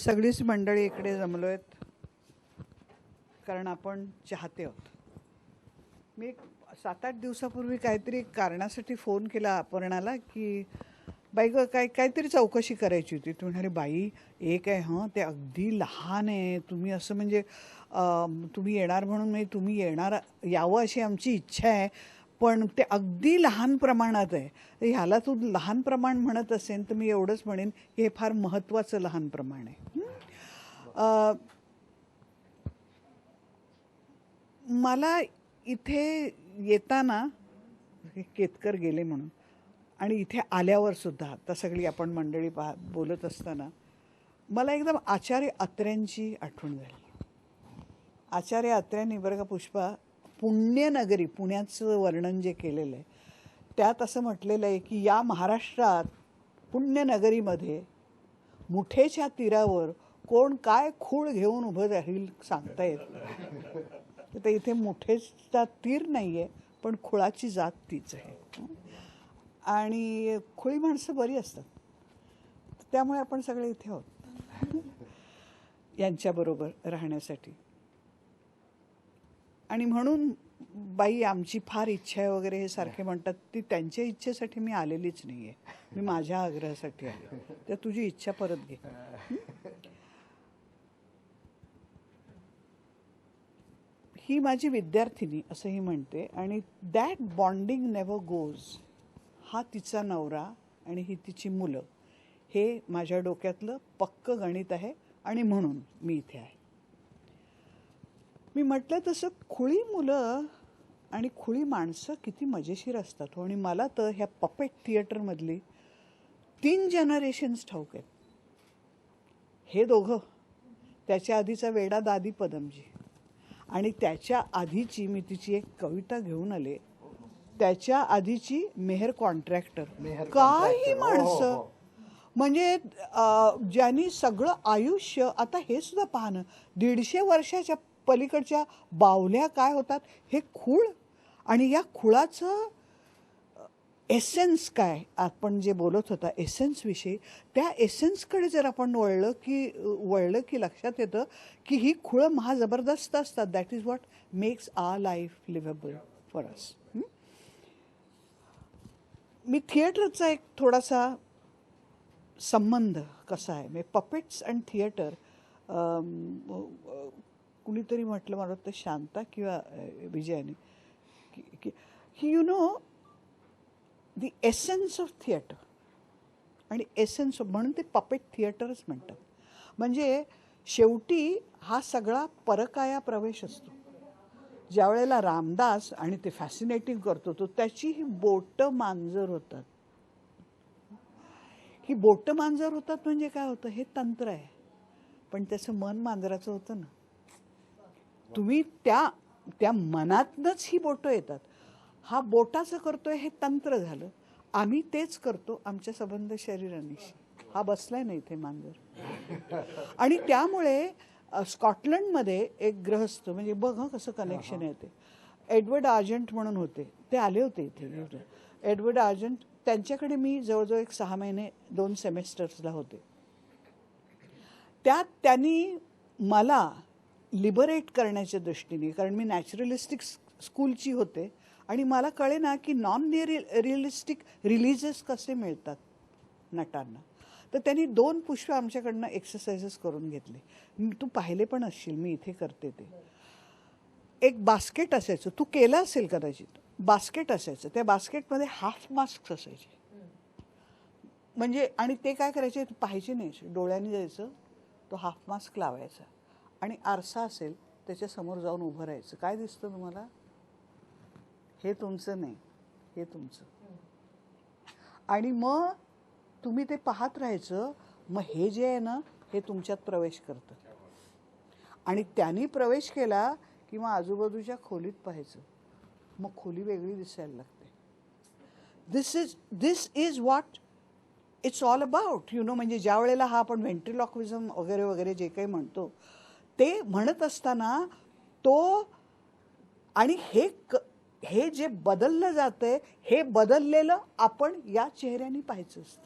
सगळीच मंडळी इकडे जमलो आहेत कारण आपण चाहते आहोत. मी 7-8 दिवसापूर्वी काहीतरी कारणासाठी फोन केला अपर्णाला की बाई ग काहीतरी चौकशी करायची होती. तू म्हणाली बाई एक आहे हां ते अगदी लहान आहे, तुम्ही असं म्हणजे तुम्ही येणार म्हणून म्हणजे तुम्ही यावं अशी आमची इच्छा आहे, पण ते अगदी लहान प्रमाणात आहे. तर ह्याला तू लहान प्रमाण म्हणत असेल तर मी एवढंच म्हणेन की हे फार महत्त्वाचं लहान प्रमाण आहे. मला इथे येताना केतकर गेले म्हणून आणि इथे आल्यावर सुद्धा आता सगळी आपण मंडळी बोलत असताना मला एकदम आचार्य अत्र्यांची आठवण झाली. आचार्य अत्र्यांनी बरं का पुष्पा पुण्यनगरी पुण्याचं वर्णन जे केलेलं आहे त्यात असं म्हटलेलं आहे की या महाराष्ट्रात पुण्यनगरीमध्ये मुठेच्या तीरावर कोण काय खूळ घेऊन उभं राहील सांगता येत नाही. तर इथे मुठेचा तीर नाही आहे पण खुळाची जात तीच आहे आणि खुळी माणसं बरी असतात. त्यामुळे आपण सगळे इथे आहोत यांच्याबरोबर राहण्यासाठी. आणि म्हणून बाई आमची फार इच्छा आहे वगैरे हे सारखे म्हणतात, ती त्यांच्या इच्छेसाठी मी आलेलीच नाही आहे, मी माझ्या आग्रहासाठी आले. तर तुझी इच्छा परत घे. ही माझी विद्यार्थिनी असंही म्हणते आणि दॅट बॉन्डिंग नेव्हर गोज. हा तिचा नवरा आणि ही तिची मुलं हे माझ्या डोक्यातलं पक्क गणित आहे आणि म्हणून मी इथे आहे. मी म्हटलं तसं खुळी मुलं आणि खुळी माणसं किती मजेशीर असतात हो. आणि मला तर ह्या पपेट थिएटरमधली 3 जनरेशन्स ठाऊक आहेत. हे दोघं, त्याच्या आधीचा वेडा दादी पदमजी आणि त्याच्या आधीची मी तिची एक कविता घेऊन आले, त्याच्या आधीची मेहर कॉन्ट्रॅक्टर. काही माणसं म्हणजे ज्यांनी सगळं आयुष्य, आता हे सुद्धा पाहणं 150 वर्षाच्या पलीकडच्या बावल्या काय होतात हे खूळ आणि या खुळाचं एसेन्स काय. आपण जे बोलत होता एसेन्सविषयी, त्या एसेन्सकडे जर आपण वळलं की लक्षात येतं की ही खुळं महाजबरदस्त असतात. That is what makes our life liveable for us. मी थिएटरचा एक थोडासा संबंध कसा आहे, म्हणजे पपेट्स अँड थिएटर. कुणीतरी म्हटलं, मला वाटतं शांता किंवा विजयाने, की you know the essence of theatre आणि एसेन्स ऑफ, म्हणून ते पपेट थिएटरच म्हणतात. म्हणजे शेवटी हा सगळा परकाया प्रवेश असतो. ज्या वेळेला रामदास आणि ते फॅसिनेटिंग करतो तो त्याची ही बोटं मांजर होतात. ही बोटं मांजर होतात म्हणजे काय होतं, हे तंत्र आहे, पण त्याचं मन मांजराचं होतं ना. तुम्ही त्या मनातनंच ही बोटं येतात. हा बोटाचं करतोय हे तंत्र झालं. आम्ही तेच करतो आमच्या संबंध शरीरानिशी. हा बसलाय ना इथे मांजर. आणि त्यामुळे स्कॉटलंडमध्ये एक ग्रहस्थ, म्हणजे बघ कसं कनेक्शन आहे ते, एडवर्ड आर्जंट म्हणून होते, ते आले होते इथे. एडवर्ड आर्जंट, त्यांच्याकडे मी जवळजवळ 6 महिने 2 सेमेस्टर्सला होते. त्यात त्यांनी मला लिबरेट करण्याच्या दृष्टीने, कारण मी नॅचरलिस्टिक स्कूलची होते आणि मला कळे ना की नॉन रिअलिस्टिक रिलीजेस कसे मिळतात नटांना, तर त्यांनी 2 पुष्प आमच्याकडनं एक्सरसाइजेस करून घेतले. तू पाहिले पण असशील, मी इथे करते ते. एक बास्केट असायचं, तू केलं असेल कदाचित. बास्केट असायचं, त्या बास्केटमध्ये हाफ मास्क असायचे. म्हणजे आणि ते काय करायचे पाहायचे नाही, डोळ्यांनी जायचं, तो हाफ मास्क लावायचा आणि आरसा असेल त्याच्यासमोर जाऊन उभं राहायचं. काय दिसतं तुम्हाला? हे तुमचं नाही, हे तुमचं. आणि मग तुम्ही ते पाहत राहायचं. मग हे जे आहे ना हे तुमच्यात प्रवेश करतं आणि त्यांनी प्रवेश केला की मग आजूबाजूच्या खोलीत पाहायचं, मग खोली वेगळी दिसायला लागते. This is what it's all about, you know. म्हणजे ज्या वेळेला हा आपण व्हेंट्रिलॉक्विझम वगैरे वगैरे जे काही म्हणतो ते म्हणत असताना तो, आणि हे जे बदललं जातंय हे बदललेलं आपण या चेहऱ्याने पाहायचं असतं.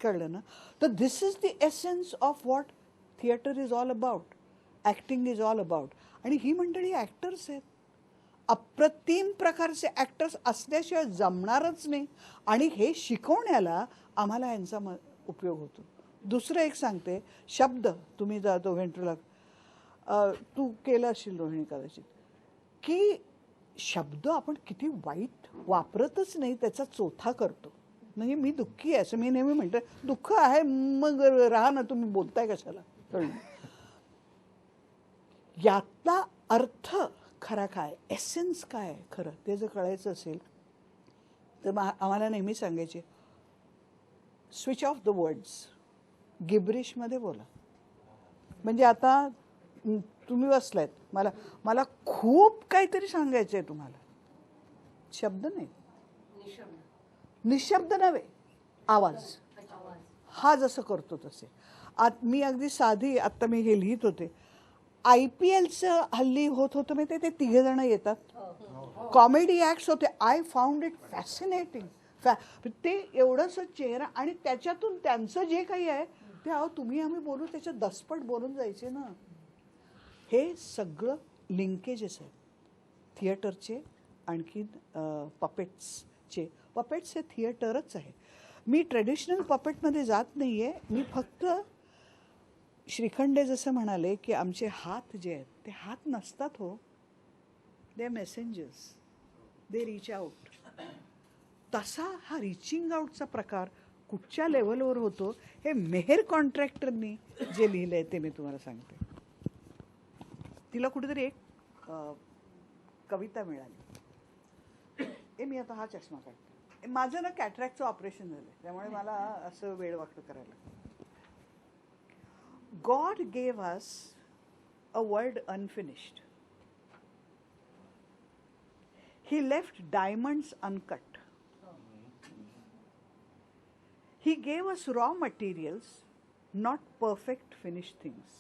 कळलं ना. तर this is the essence of what theatre is all about, acting is all about. आणि ही मंडळी ॲक्टर्स आहेत, अप्रतिम प्रकारचे ॲक्टर्स असल्याशिवाय जमणारच नाही. आणि हे शिकवण्याला आम्हाला यांचा उपयोग होतो. दुसरं एक सांगते, शब्द तुम्ही जातो व्हेंट्रुला तू केलं असेल रोहिणी कदाचित, की शब्द आपण किती वाईट वापरतच नाही, त्याचा चोथा करतो. म्हणजे मी दुःखी आहे असं मी नेहमी म्हणते, दुःख आहे मग राहा ना, तुम्ही बोलताय कशाला. कळलं यातला अर्थ खरा काय, एसेन्स काय खरं, ते जर कळायचं असेल तर आम्हाला नेहमी सांगायचे, स्विच ऑफ द वर्ड्स, गिब्रिशमध्ये बोला. म्हणजे आता तुम्ही बसलायत, मला खूप काहीतरी सांगायचं आहे तुम्हाला, शब्द नाही, निशब्द नव्हे, आवाज. हा जसं करतो तसे. मी अगदी साधी, आत्ता मी हे लिहित होते, IPLचं हल्ली होत होतं माहिती, ते 3 जण येतात, कॉमेडी ॲक्ट्स होते. I found it fascinating. ते एवढंसं चेहरा आणि त्याच्यातून त्यांचं जे काही आहे ते, अहो तुम्ही आम्ही बोलू त्याच्यात दसपट बोलून जायचे ना. हे सगळं लिंकेजेस आहेत थिएटरचे, आणखीन पपेट्सचे. पपेट्स हे थिएटरच आहे. मी ट्रेडिशनल पपेटमध्ये जात नाही आहे. मी फक्त श्रीखंडे जसं म्हणाले की आमचे हात जे आहेत ते हात नसतात हो, दे मेसेंजर्स, दे रीच आउट. तसा हा रिचिंग आउटचा प्रकार कुठच्या लेवलवर होतो हे मेहर कॉन्ट्रॅक्टरनी जे लिहिलं आहे ते मी तुम्हाला सांगते. तिला कुठेतरी एक कविता मिळाली. मी आता हा चष्मा काढते. माझं ना कॅटरॅक्टचं ऑपरेशन झालं, त्यामुळे मला असं वेळ वाकड करायला. God gave us a world unfinished. He left diamonds uncut. He gave us raw materials, not perfect finished things.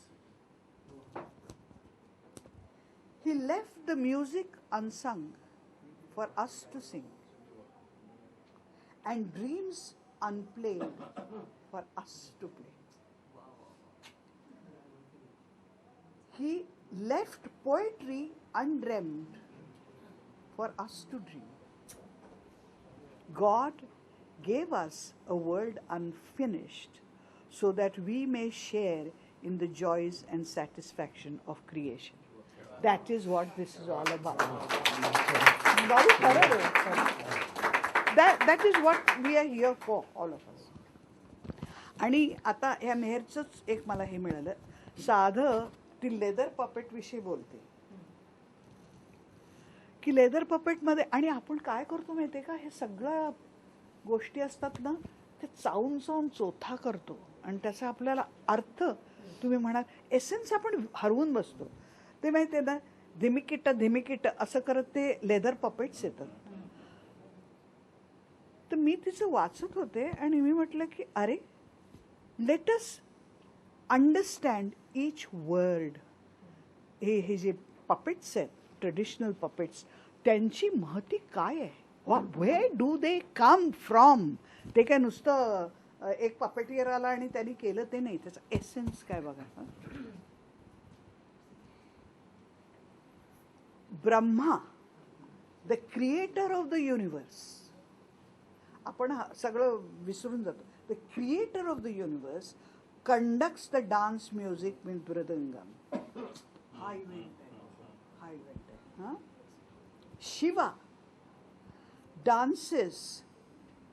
He left the music unsung for us to sing, and dreams unplayed for us to play. He left poetry undreamed for us to dream. God gave us a world unfinished so that we may share in the joys and satisfaction of creation. That is what this is all about. That is what we are here for, all of us. आणि आता ह्या मेहरचंच एक मला हे मिळालं, साधं ती leather puppet विषयी बोलते की लेदर पपेटमध्ये, आणि आपण काय करतो माहिती आहे का, हे सगळ्या गोष्टी असतात ना, ते चावून चावून चोथा करतो आणि त्याचा आपल्याला अर्थ, तुम्ही म्हणाल एसेन्स आपण हरवून बसतो. ते माहिती आहे ना, धिमिकिट असं करत ते लेदर पपेट्स येतात. तर मी तिचं वाचत होते आणि मी म्हटलं की अरे, let us understand each word. हे जे पपेट्स आहेत, ट्रेडिशनल पपेट्स, त्यांची महती काय आहे, where do they come from. ते काय नुसतं एक पपेटियर आला आणि त्यांनी केलं ते नाही, त्याचा एसेन्स काय बघा. Brahma, the creator of the universe, आपण सगळं विसरून जातो. The creator of the universe conducts the dance music with Mridangam. हा इव्हेंट आहे. Huh? Shiva dances,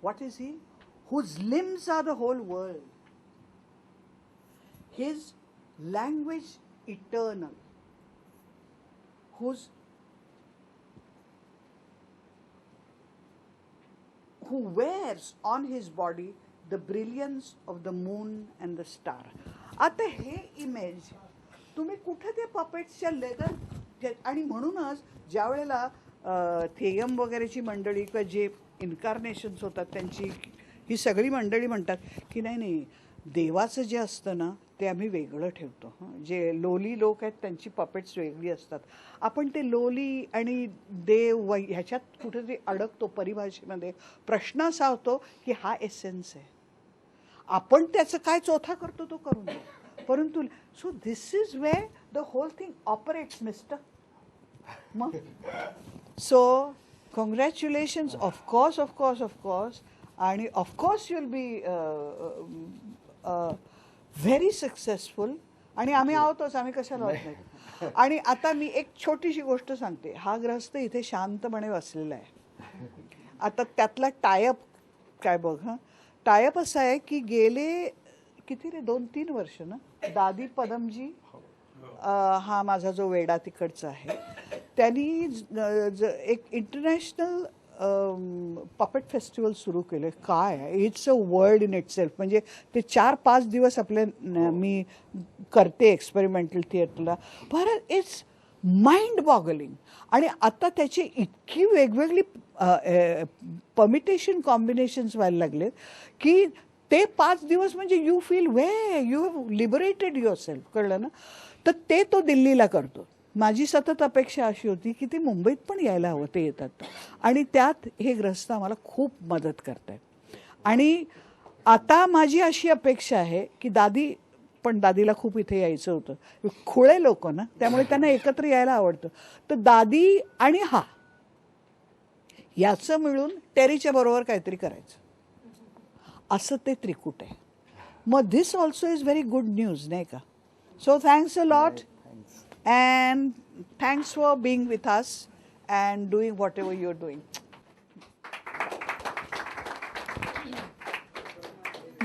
what is he? Whose limbs are the whole world. His language eternal. Who wears on his body the brilliance of the moon and the star. आता हे image तुम्ही कुठे ते पपेट्सच्या leather, आणि म्हणूनच ज्या वेळेला थेयम वगैरेची मंडळी किंवा जे इन्कार्नेशन्स होतात त्यांची ही सगळी मंडळी म्हणतात की नाही, देवाचं जे असतं ना ते आम्ही वेगळं ठेवतो. जे लोली लोक आहेत त्यांची पपेट्स वेगळी असतात. आपण ते लोली आणि देव ह्याच्यात कुठेतरी अडकतो परिभाषेमध्ये. प्रश्न असा होतो की हा एसेन्स आहे. आपण त्याचं काय चोथा करतो तो करून दे, परंतु so this is way the whole thing operates mister. मग सो कॉंग्रॅच्युलेशन्स, ऑफकोर्स आणि of course you will be very successful. आणि आम्ही आहोतच, आम्ही कशाला होत नाही. आणि आता मी एक छोटीशी गोष्ट सांगते. हा ग्रहस्थ इथे शांतपणे बसलेला आहे. आता त्यातला टायअप काय बघ. टायअप असा आहे की गेले किती रे 2-3 वर्ष ना दादी पदमजी, हा माझा जो वेडा तिकडचा आहे, त्यांनी एक इंटरनॅशनल पपेट फेस्टिवल सुरू केलं. काय it's a world in itself. म्हणजे ते 4-5 दिवस आपले मी करते एक्सपेरिमेंटल थिएटरला. बरं इट्स माइंड बॉगलिंग. आणि आता त्याची इतकी वेगवेगळी परमिटेशन कॉम्बिनेशन्स व्हायला लागले की ते 5 दिवस म्हणजे you feel you have liberated your self. कळलं ना. तर ते तो दिल्लीला करतो. माझी सतत अपेक्षा अशी होती की ते मुंबईत पण यायला हवं. ते येतात आणि त्यात हे ग्रस्त आम्हाला खूप मदत करत आहेत. आणि आता माझी अशी अपेक्षा आहे की दादी, पण दादीला खूप इथे यायचं होतं. खुळे लोक ना, त्यामुळे त्यांना एकत्र यायला आवडतं. तर दादी आणि हा याचं मिळून टेरीच्या बरोबर काहीतरी करायचं, असं ते त्रिकूट आहे. मग this also is very good news, नाही का. So thanks a lot and thanks for being with us and doing whatever you're doing.